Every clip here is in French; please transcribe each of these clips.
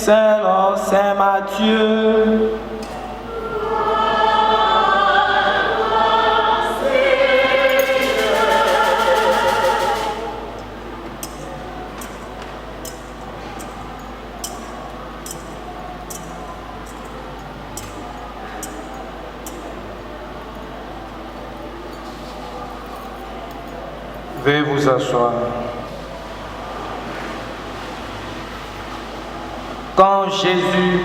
selon Saint Matthieu. Veuillez vous asseoir. Quand Jésus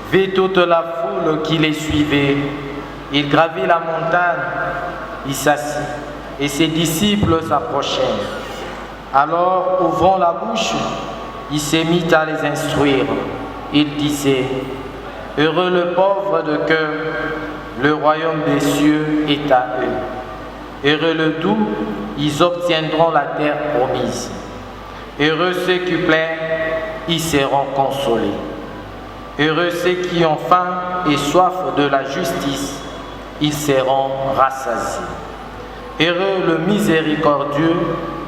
vit toute la foule qui les suivait, il gravit la montagne, il s'assit, et ses disciples s'approchèrent. Alors, ouvrant la bouche, il s'est mis à les instruire. Il disait: Heureux le pauvre de cœur, le royaume des cieux est à eux. Heureux le doux, ils obtiendront la terre promise. Heureux ceux qui pleurent, ils seront consolés. Heureux ceux qui ont faim et soif de la justice, ils seront rassasiés. Heureux le miséricordieux,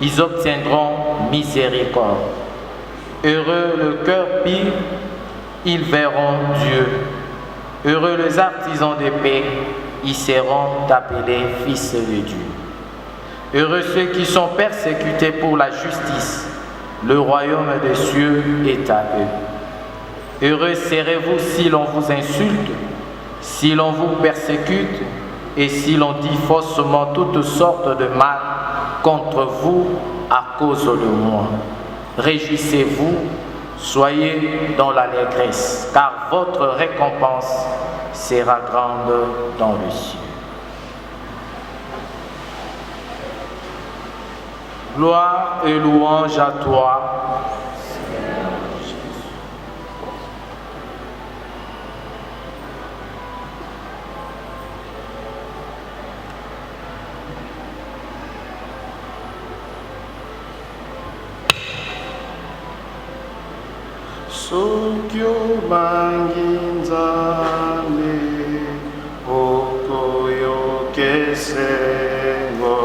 ils obtiendront miséricorde. Heureux le cœur pur, ils verront Dieu. Heureux les artisans de paix, ils seront appelés fils de Dieu. Heureux ceux qui sont persécutés pour la justice, le royaume des cieux est à eux. Heureux serez-vous si l'on vous insulte, si l'on vous persécute et si l'on dit faussement toutes sortes de mal contre vous à cause de moi. Réjouissez-vous, soyez dans l'allégresse, car votre récompense sera grande dans le ciel. Gloire et louange à toi, Seigneur Jésus. Sokyo manginzame okoyo kesengo.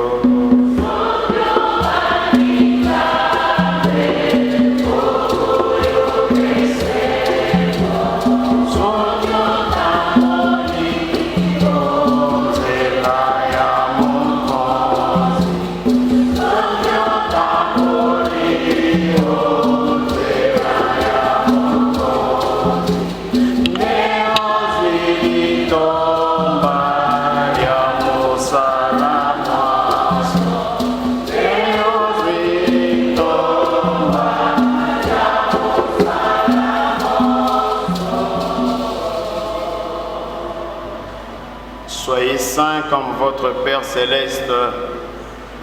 Soyez saints comme votre Père céleste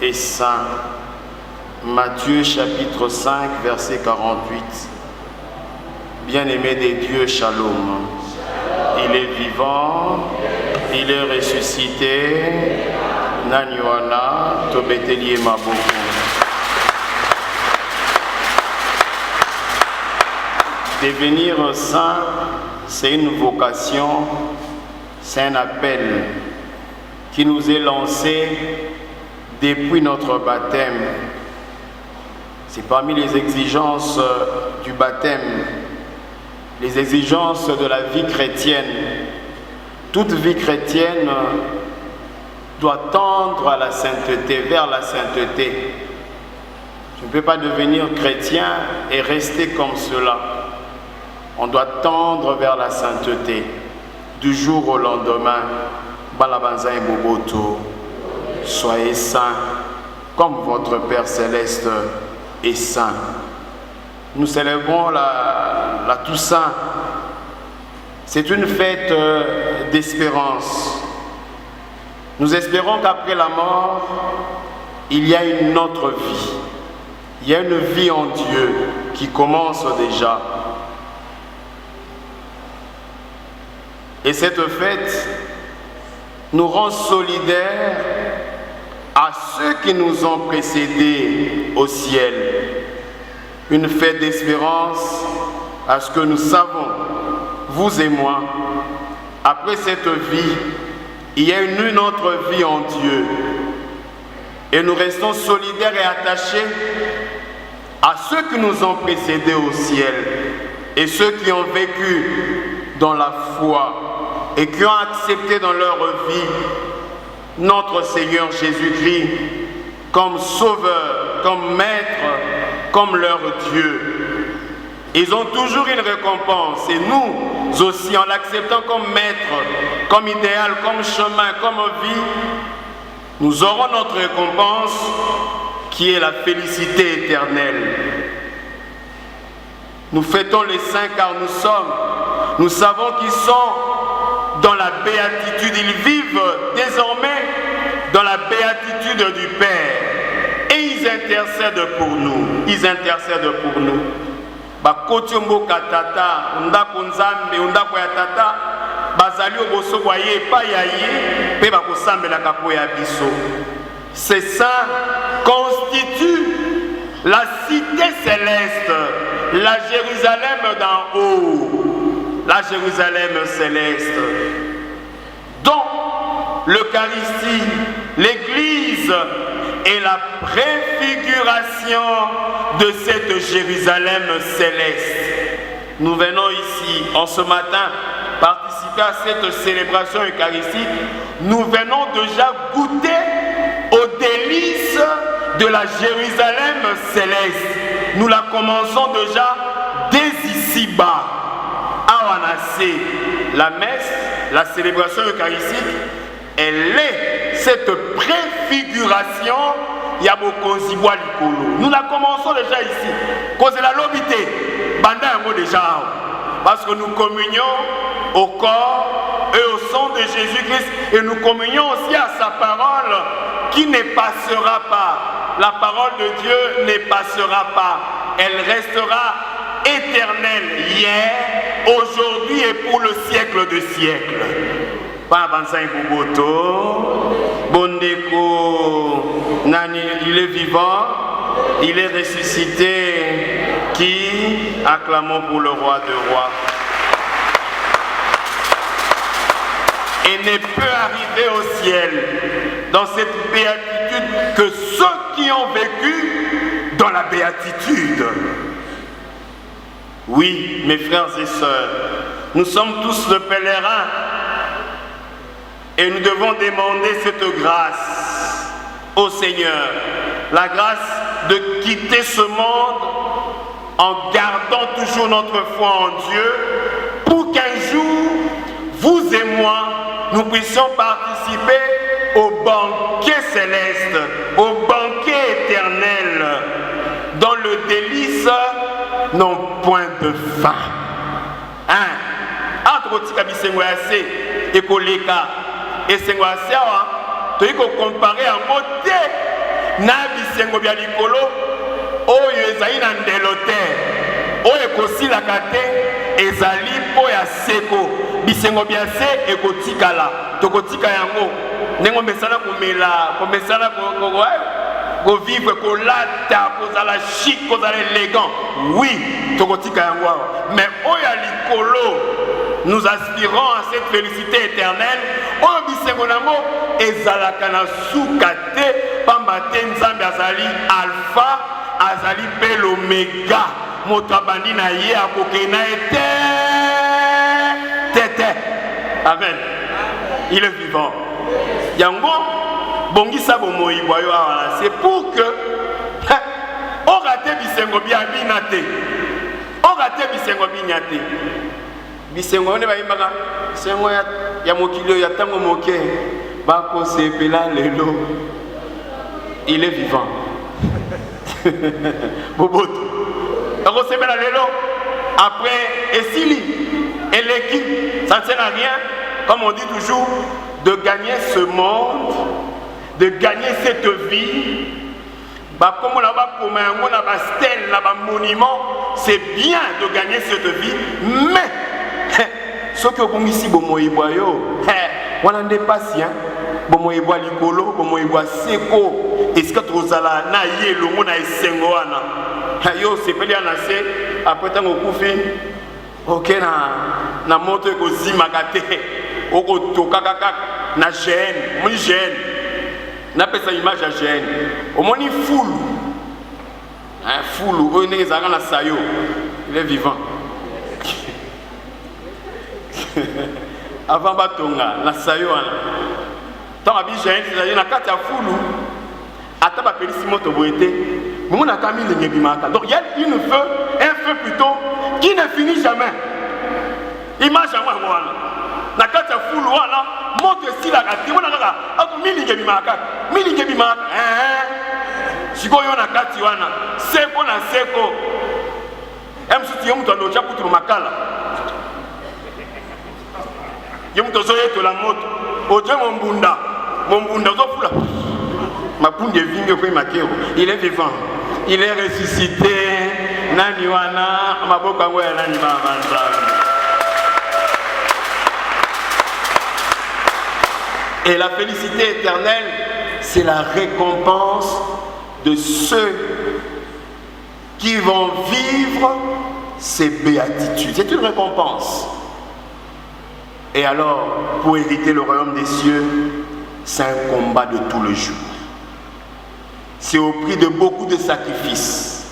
est saint. Matthieu chapitre 5 verset 48. Bien-aimé des dieux, shalom. Il est vivant, il est ressuscité. Nanywana, Tobeteli Maboko. Devenir saint, c'est une vocation, c'est un appel qui nous est lancé depuis notre baptême. C'est parmi les exigences du baptême, les exigences de la vie chrétienne. Toute vie chrétienne doit tendre à la sainteté, vers la sainteté. Je ne peux pas devenir chrétien et rester comme cela. On doit tendre vers la sainteté. Du jour au lendemain, Balabanza et Boboto, soyez saints comme votre Père céleste est saint. Nous célébrons la Toussaint. C'est une fête d'espérance. Nous espérons qu'après la mort, il y a une autre vie. Il y a une vie en Dieu qui commence déjà. Et cette fête nous rend solidaires à ceux qui nous ont précédés au ciel. Une fête d'espérance à ce que nous savons, vous et moi, après cette vie, il y a une autre vie en Dieu. Et nous restons solidaires et attachés à ceux qui nous ont précédés au ciel. et ceux qui ont vécu dans la foi et qui ont accepté dans leur vie notre Seigneur Jésus-Christ comme Sauveur, comme Maître, comme leur Dieu. Ils ont toujours une récompense et nous aussi, en l'acceptant comme Maître, comme idéal, comme chemin, comme vie, nous aurons notre récompense qui est la félicité éternelle. Nous fêtons les saints car nous savons qu'ils sont dans la béatitude, ils vivent désormais dans la béatitude du Père et ils intercèdent pour nous. Ils intercèdent pour nous. Bakotiombo katata, ndako nzambe, ndako ya tata, bazali oboso boye pa yaye, pe bakosambela kapo ya biso. Ces saints constituent la cité céleste, la Jérusalem d'en haut, la Jérusalem céleste, dont l'Eucharistie, l'Église est la préfiguration de cette Jérusalem céleste. Nous venons ici, en ce matin, participer à cette célébration eucharistique. Nous venons déjà goûter aux délices de la Jérusalem céleste. Nous la commençons déjà dès ici-bas. Awanase, la messe, la célébration eucharistique, elle est cette préfiguration Yabokonzibwa Likolo. Nous la commençons déjà ici. Cause la lobité, banda yango déjà. Parce que nous communions au corps et au sang de Jésus-Christ et nous communions aussi à sa parole qui ne passera pas. La parole de Dieu ne passera pas. Elle restera éternelle hier, aujourd'hui et pour le siècle de siècles. Bondeko, Nani, il est vivant, il est ressuscité. Qui acclamons pour le roi de rois. Et ne peut arriver au ciel dans cette béatitude que ceux qui ont vécu dans la béatitude. Oui, mes frères et sœurs, nous sommes tous le pèlerin et nous devons demander cette grâce au Seigneur, la grâce de quitter ce monde en gardant toujours notre foi en Dieu pour qu'un jour, vous et moi, nous puissions participer au banquet céleste, au banquet éternel, dont le délice n'ont point de fin. Entre Bisengoyase et Koleka et Sengoyase, tu peux comparer à moté na Bisengo Bialikolo, oyo ezali na ndelo te, oyo ekosilaka te, ezali po ya seko. Bisengo biase ekotikala, tokotika yango. Nengo mesana komela, komesana vivre, kolata, kozala chic, kozala élégant. Oui, tokotika yango. Mais oya likolo, nous aspirons à cette félicité éternelle. Oyo bisengo nango ezalaka na suka te, pamba te nzambe azali alpha, azali pe l'oméga. Motabandi na ye akokena ete. Amen. Il est vivant. Yango, bongisa bomoi boyo awala. C'est pour que on rate bisengo bien binate. On rate bisengo binate. Bisengo ne ba imaka. Bisengo ya mokilo ya tango moke. Ba ko sepela lelo. Il est vivant. Boboto. Ba ko sepela lelo. Après Essili. Et l'équipe, ça ne sert à rien, comme on dit toujours, de gagner ce monde, de gagner cette vie. Comme on a un stèle, un monument, c'est bien de gagner cette vie, mais ce que vous ici, on en dépasse, bomoyeboa likolo, bomoyeboa seko, est-ce que tu as la naïe, le monde a sengoana? Yo, c'est pas bien assez, après tant qu'on fait. Ok, na moto eko zimakate, oko tokakaka na gêne, moni gêne, na pesa image à gêne, au moni foule, foule, on est na sayo, il est vivant. avant batonga na sayo wana tant abija c'est na kati ya fulu ata ba pelisi moto boete mon a kami linge bimaka. Donc il y a un feu plutôt qui ne finit jamais. Image à moi wana na kati ya fulu wana moto esila kati mona kaka ako milinge bimaka sikoyo na kati wana seko na seko emsuti yomuto alocha kutu makala yomuto zoyeto la moto oje mombunda zofula mapunde vinge kwa makero il est vivant il est ressuscité nani wana maboko yango ya nani mabanza. Et la félicité éternelle, c'est la récompense de ceux qui vont vivre ces béatitudes. C'est une récompense. Et alors, pour hériter le royaume des cieux, c'est un combat de tout le jour. C'est au prix de beaucoup de sacrifices.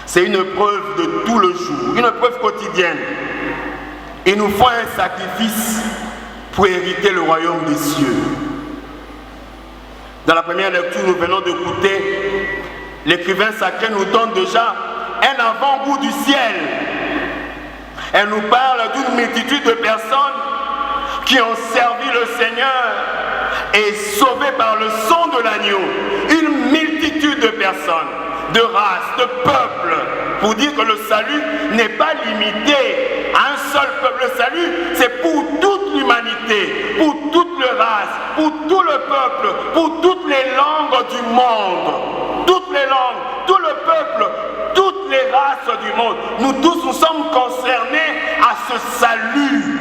C'est une preuve de tout le jour, une preuve quotidienne. Il nous faut un sacrifice pour hériter le royaume des cieux. Dans la première lecture, nous venons d'écouter, l'écrivain sacré nous donne déjà un avant-goût du ciel. Elle nous parle d'une multitude de personnes qui ont servi le Seigneur et sauvées par le sang de l'agneau. Une multitude de personnes, de races, de peuples, pour dire que le salut n'est pas limité à un seul peuple. Le salut, c'est pour toute l'humanité, pour toutes les races, pour tout le peuple, pour toutes les langues du monde. Toutes les langues, tout le peuple, toutes les races du monde. Nous tous, nous sommes concernés à ce salut.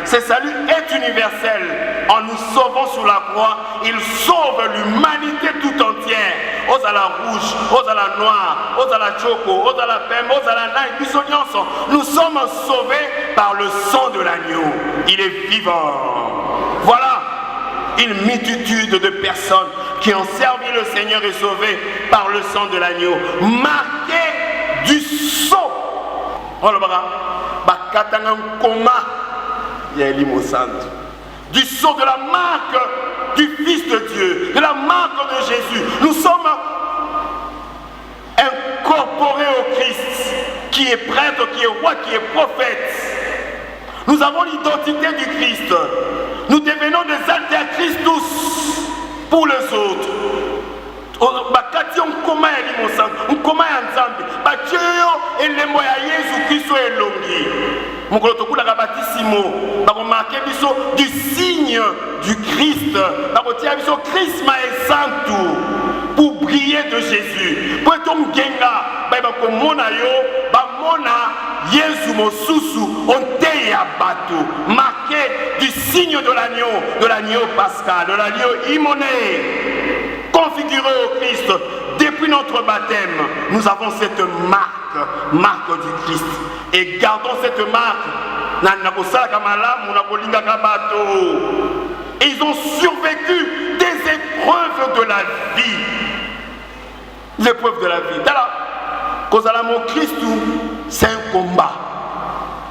Ce salut est universel. En nous sauvant sur la croix, il sauve l'humanité tout entière. Aux à la rouge, aux à la noire, aux à la choco, aux à la pemme, aux à la naïve, nous sommes sauvés par le sang de l'agneau. Il est vivant. Voilà une multitude de personnes qui ont servi le Seigneur et sauvés par le sang de l'agneau, marqué du sceau. Oh le bras, du sceau de la marque du Fils de Dieu, de la marque de Jésus. Nous sommes incorporés au Christ, qui est prêtre, qui est roi, qui est prophète. Nous avons l'identité du Christ. Nous devenons des alter Christus pour les autres. Bakati nkoma ya limosantu, nkoma ya nzambe, bakio elembo ya Yesu Kristo elongi. Mukolo tokulaka batisimo, bakomarke biso du signe du Christ, bakotia biso Chrisma et Santu pour briller de Jésus. Pour être genga, bakomona yo, bamona Yesu mosusu onte ya bato, marqué du signe de l'agneau pascal, de l'agneau immoné. Configuré au Christ, depuis notre baptême, nous avons cette marque du Christ. Et gardons cette marque. Et ils ont survécu des épreuves de la vie. Les épreuves de la vie. Cause à l'amour Christ, c'est un combat.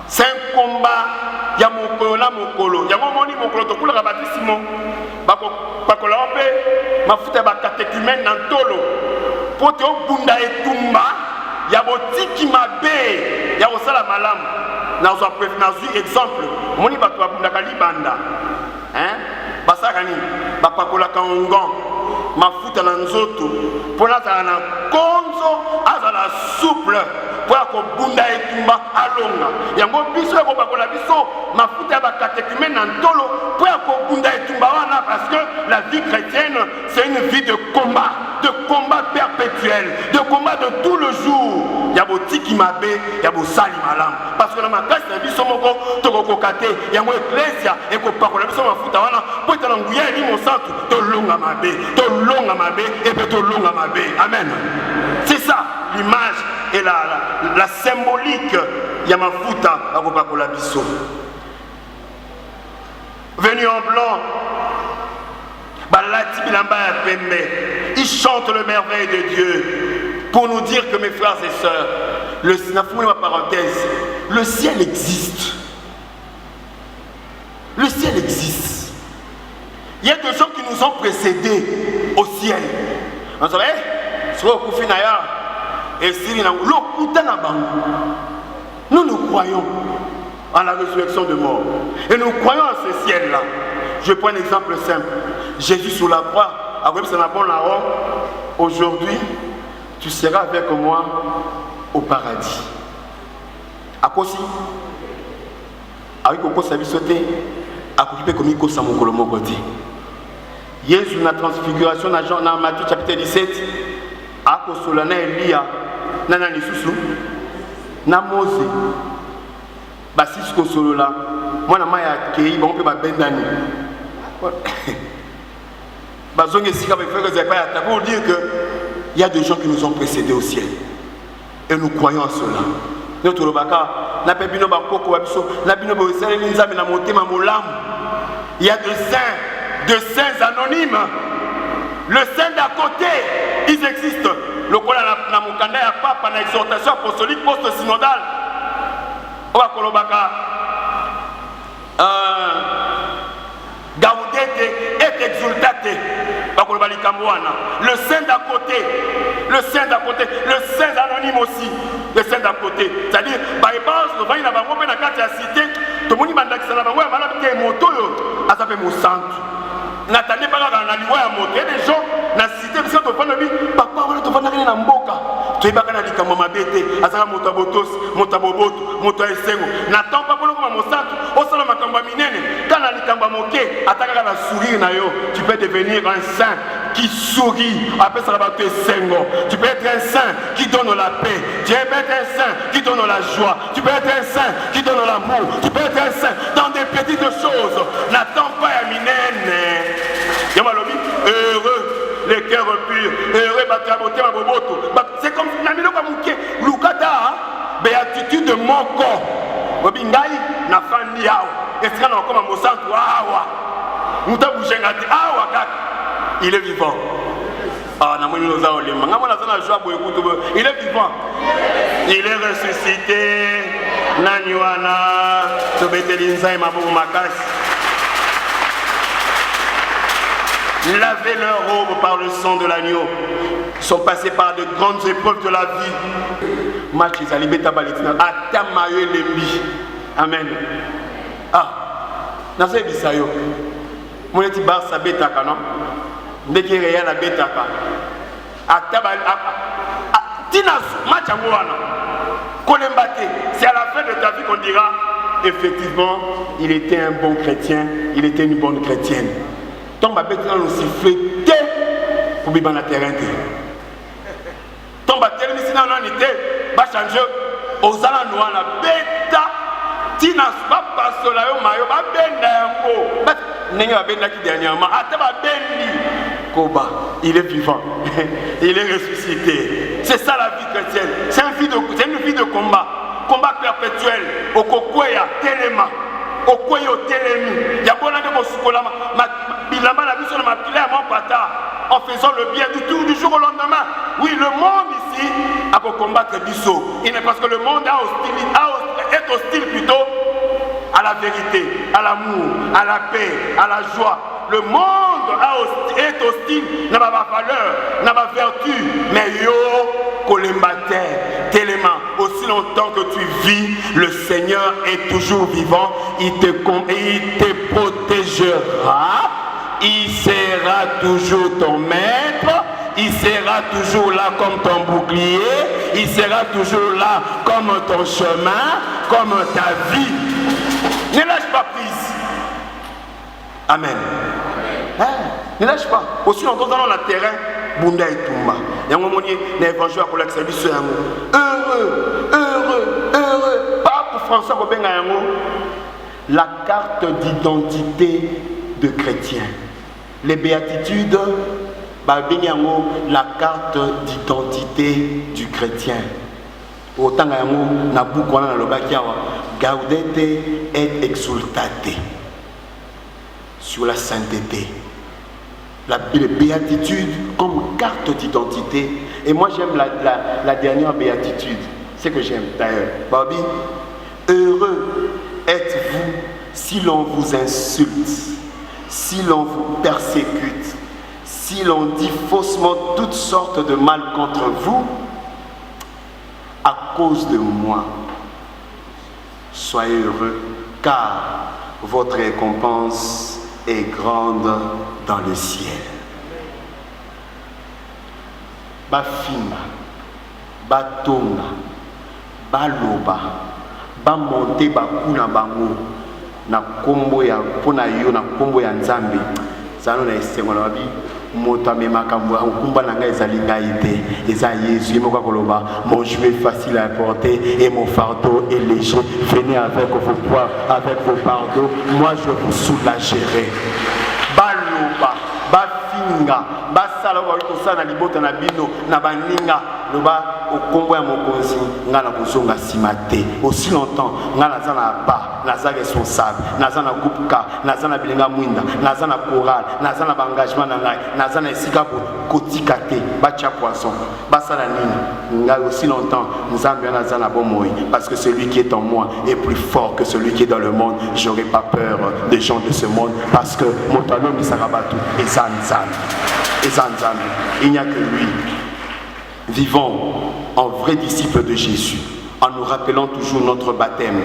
C'est un combat. Il y a mon colo. Il y a mon colo. Tu as baptisimo. Bakola ope mafuta ba catéchumène nantolo. Pour te bunda etumba. Il y a botiki mabe. Il y a osala malam. Na zo exemple. Moni bato bunda kalibanda. Hein? Basaka ni bapakola kaongon. Mafuta na nzoto. Pour na konzo azala souple. Pour bunda etumba alonga. Yango biso ko bakola biso mafuta ba catéchumène nantolo. Pour bunda etumba wana parce que la vie chrétienne c'est une vie de combat perpétuel, de combat de tout le jour. Yabo tiki mabe, yabo sali malam. Parce que la makasi na biso moko toko kate, yango ecclesia eko pakola biso mafuta wana po etala nguya ni mosantu to longa mabe et puis to longa mabe. Amen. C'est ça l'image et la symbolique ya mafuta ako pakola biso. Venu en blanc, balati bilamba ya pembe. Ils chantent le merveille de Dieu pour nous dire que mes frères et sœurs, le ciel existe. Le ciel existe. Il y a des gens qui nous ont précédés au ciel. On savait, nous nous croyons en la résurrection de mort. Et nous croyons en ce ciel-là. Je prends un exemple simple. Jésus sur la croix, aujourd'hui, tu seras avec moi au paradis. À quoi si? Avec quoi ça va sauter? À quoi comme il ça mon colomo côté. Jésus na transfiguration dans Matthieu chapitre 17. À quoi cela na Elia, nana ni susu, na Mose. Basis ko solo là. Moi na maya kei bon peut ba bendani. Bazonge sika ba faire que pas pour dire que il y a des gens qui nous ont précédés au ciel. Et nous croyons en cela. Notre robaka na pebino ba koko ba biso na bino ba osele nzambe na motema molamu. Il y a de saints anonymes. Le saint d'à côté, ils existent. Le quoi na mukanda ya papa na exhortation apostolique post-synodale. Oba kolobaka gaudete et exultate. Le saint d'à côté, le saint anonyme aussi, le saint d'à côté. C'est-à-dire, par exemple, nous voyons dans la cité, tout le monde a dit que c'est moto, ça fait mon centre. N'attendez pas dans la loi à moto. Il y a des gens dans la cité, parce que tu dis, papa, tu vas aller dans Mboka. Tu vas aller dans Mama Bete, Azara Motabotos, Motaboboto, Mota Esengo. N'attends pas pour le moment, mon centre, au salon Makamba Minene. Quand la Likamba Moké, attaque la sourire, tu peux devenir un saint qui sourit, après ça va te Sengo. Tu peux être un saint qui donne la paix. Tu peux être un saint qui donne la joie. Tu peux être un saint qui donne l'amour. Tu peux être un saint dans des petites choses. N'attends pas à Minene. Heureux les cœurs purs, heureux c'est comme béatitude de mon corps. Il est vivant. Il est vivant. Il est ressuscité. Lavez leurs robes par le sang de l'agneau. Ils sont passés par de grandes épreuves de la vie. Amen. Ah, Nasa Bisayo. Mon petit bar sa betaka non? Dès qu'il y a la betaka. Tina Machamouana. Kolembate. C'est à la fin de ta vie qu'on dira effectivement, il était un bon chrétien, il était une bonne chrétienne. Tant ma bête dans le sifflet pour vivre dans le terrain. Tant ma terre ici dans l'unité va changer aux alentours la bête. Tina pas passer là au maillot va benda n'est pas benda qui dernièrement attends va bendi Koba il est vivant il est ressuscité. C'est ça la vie chrétienne. C'est une vie de combat perpétuel au kokoya telema au koyo telemi ya bona de mosukola bilamba la biso na mapila ya pata en faisant le bien du jour au lendemain. Oui, le monde ici a pour combattre biso. Il n'est parce que le monde est hostile plutôt à la vérité, à l'amour, à la paix, à la joie. Le monde est hostile, n'a pas ma valeur, n'a pas vertu, mais yo colembataire, tellement aussi longtemps que tu vis, le Seigneur est toujours vivant, il te protégera, il sera toujours ton maître, il sera toujours là comme ton bouclier, il sera toujours là comme ton chemin, comme ta vie. Ne lâche pas prise. Amen. Hein? Ne lâche pas. Aussi longtemps dans le terrain, Bunda et Toumba. Il y a un moment donné, l'évangile pour l'exercice. Heureux. Pas pour François Robenga. La carte d'identité de chrétien. Les béatitudes, la carte d'identité du chrétien. Autant que Nabucodonosor na lobakiawa, gaudete et exultate sur la sainteté. Les béatitudes comme carte d'identité. Et moi j'aime la dernière béatitude. C'est que j'aime d'ailleurs. Bobby, heureux êtes-vous si l'on vous insulte, si l'on vous persécute, si l'on dit faussement toutes sortes de mal contre vous, à cause de moi, soyez heureux, car votre récompense est grande dans le ciel. Bafinga, batonga, baloba, bamonte bakuna bango na kombo ya pona yo na kombo ya Nzambe. Zano na esengo na babi moto amemaka nkumba na ngai ezali ngai te, eza Yesu ye moko akoloba mon joug est facile à porter et mon fardeau est léger. Venez avec vos poids, avec vos fardeaux, moi je vous soulagerai. Baloba, bafinga, basala bakosala na libota na bino na baninga loba okombo ya mokonzi nga na kozonga nsima te. Aussi longtemps nga naza na ba naza responsable, naza na groupe K, naza na bilenga mwinda, naza na chorale, naza na engagement na ngai, naza na esika kotika te batia poisson basala nini ngai. Aussi longtemps Nzambe naza na bomoi, parce que celui qui est en moi est plus fort que celui qui est dans le monde. J'aurai pas peur des gens de ce monde, parce que mon talon misarabatu et Zanzan. Il n'y a que lui. Vivons en vrais disciples de Jésus, en nous rappelant toujours notre baptême,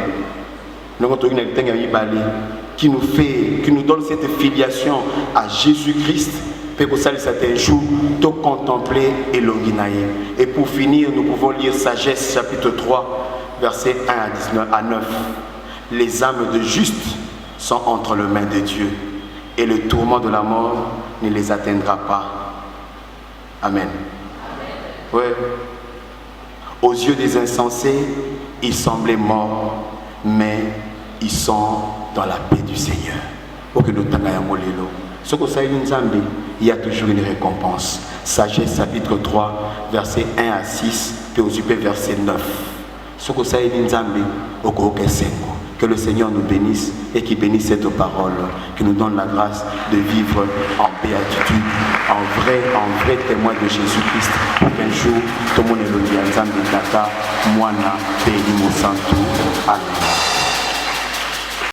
qui nous donne cette filiation à Jésus-Christ, pour certains jours, de contempler et l'onginaïe. Et pour finir, nous pouvons lire Sagesse chapitre 3, versets 1 à 9. Les âmes de justes sont entre les mains de Dieu, et le tourment de la mort ne les atteindra pas. Amen. Ouais. Aux yeux des insensés, ils semblaient morts, mais ils sont dans la paix du Seigneur. Ce que ça il y a toujours une récompense. Sagesse chapitre 3, versets 1 à 6, puis au super verset 9. Ce que ça que le Seigneur nous bénisse et qu'il bénisse cette parole, qui nous donne la grâce de vivre en béatitude, en vrai témoin de Jésus-Christ, pour qu'un jour, tout le monde est le Dieu, Nzambe Tata, Moana, Béni, Monsanto. Amen.